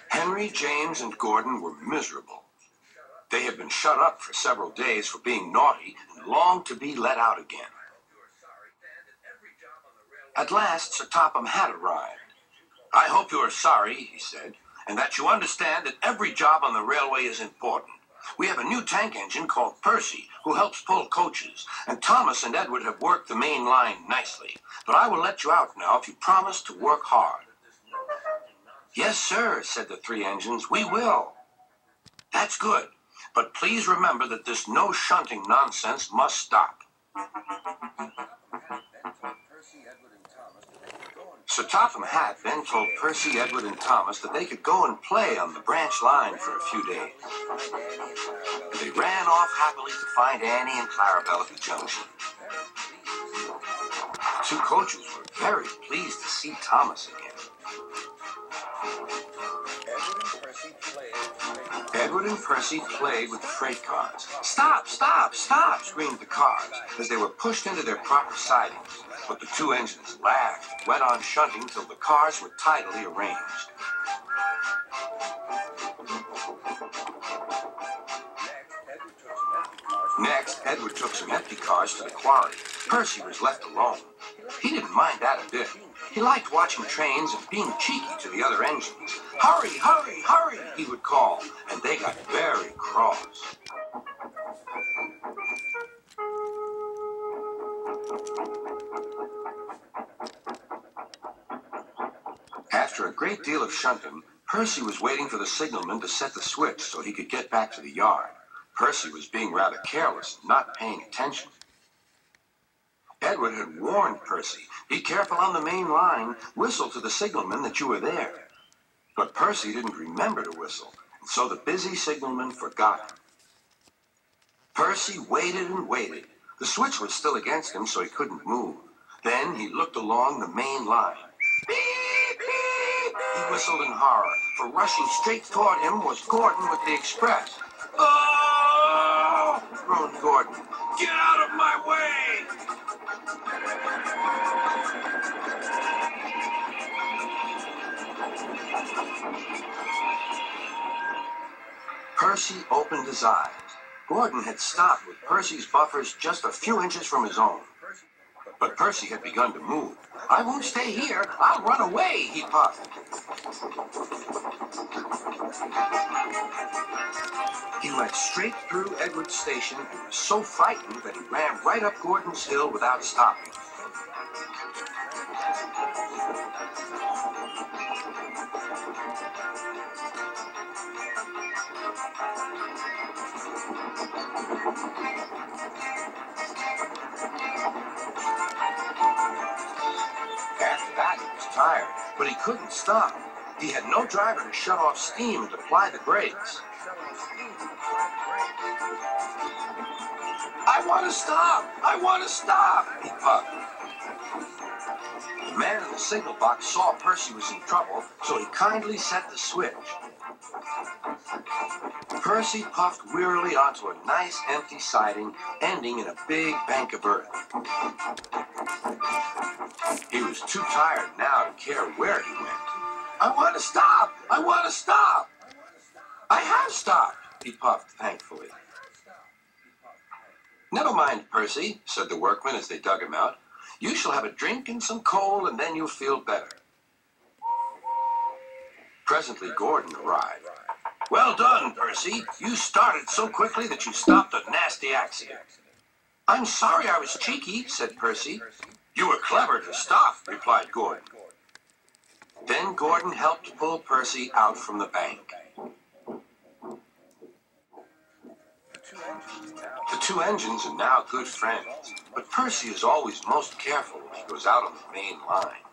Henry, James, and Gordon were miserable. They had been shut up for several days for being naughty and longed to be let out again. At last, Sir Topham had arrived. "I hope you are sorry," he said, "and that you understand that every job on the railway is important. We have a new tank engine called Percy, who helps pull coaches, and Thomas and Edward have worked the main line nicely. But I will let you out now if you promise to work hard." "Yes, sir," said the three engines, "we will." "That's good. But please remember that this no shunting nonsense must stop." Sir Topham Hatt then told Percy, Edward, and Thomas that they could go and play on the branch line for a few days. They ran off happily to find Annie and Clarabelle at the junction. The two coaches were very pleased to see Thomas again. Edward and Percy played with the freight cars. "Stop, stop, stop," screamed the cars as they were pushed into their proper sidings. But the two engines laughed and went on shunting till the cars were tidily arranged. Next, Edward took some empty cars to the quarry. Percy was left alone. He didn't mind that a bit. He liked watching trains and being cheeky to the other engines. "Hurry, hurry, hurry," he would call, and they got very cross. After a great deal of shunting, Percy was waiting for the signalman to set the switch so he could get back to the yard. Percy was being rather careless and not paying attention. Edward had warned Percy, "Be careful on the main line, whistle to the signalman that you were there." But Percy didn't remember to whistle, and so the busy signalman forgot him. Percy waited and waited. The switch was still against him, so he couldn't move. Then he looked along the main line. "Beep, beep!" He whistled in horror, for rushing straight toward him was Gordon with the express. "Oh!" groaned Gordon. "Get out of my way!" Percy opened his eyes. Gordon had stopped with Percy's buffers just a few inches from his own. But Percy had begun to move. "I won't stay here. I'll run away," he puffed. He went straight through Edward's station and was so frightened that he ran right up Gordon's hill without stopping. After that, he was tired, but he couldn't stop. He had no driver to shut off steam and apply the brakes. "I want to stop! I want to stop!" he puffed. The man in the signal box saw Percy was in trouble, so he kindly set the switch. Percy puffed wearily onto a nice empty siding, ending in a big bank of earth. He was too tired now to care where he went. "I want to stop! I want to stop!" "I have stopped," he puffed thankfully. "Never mind, Percy," said the workmen as they dug him out. "You shall have a drink and some coal, and then you'll feel better." Presently, Gordon arrived. "Well done, Percy. You started so quickly that you stopped a nasty accident." "I'm sorry I was cheeky," said Percy. "You were clever to stop," replied Gordon. Then Gordon helped pull Percy out from the bank. The two engines are now good friends, but Percy is always most careful when he goes out on the main line.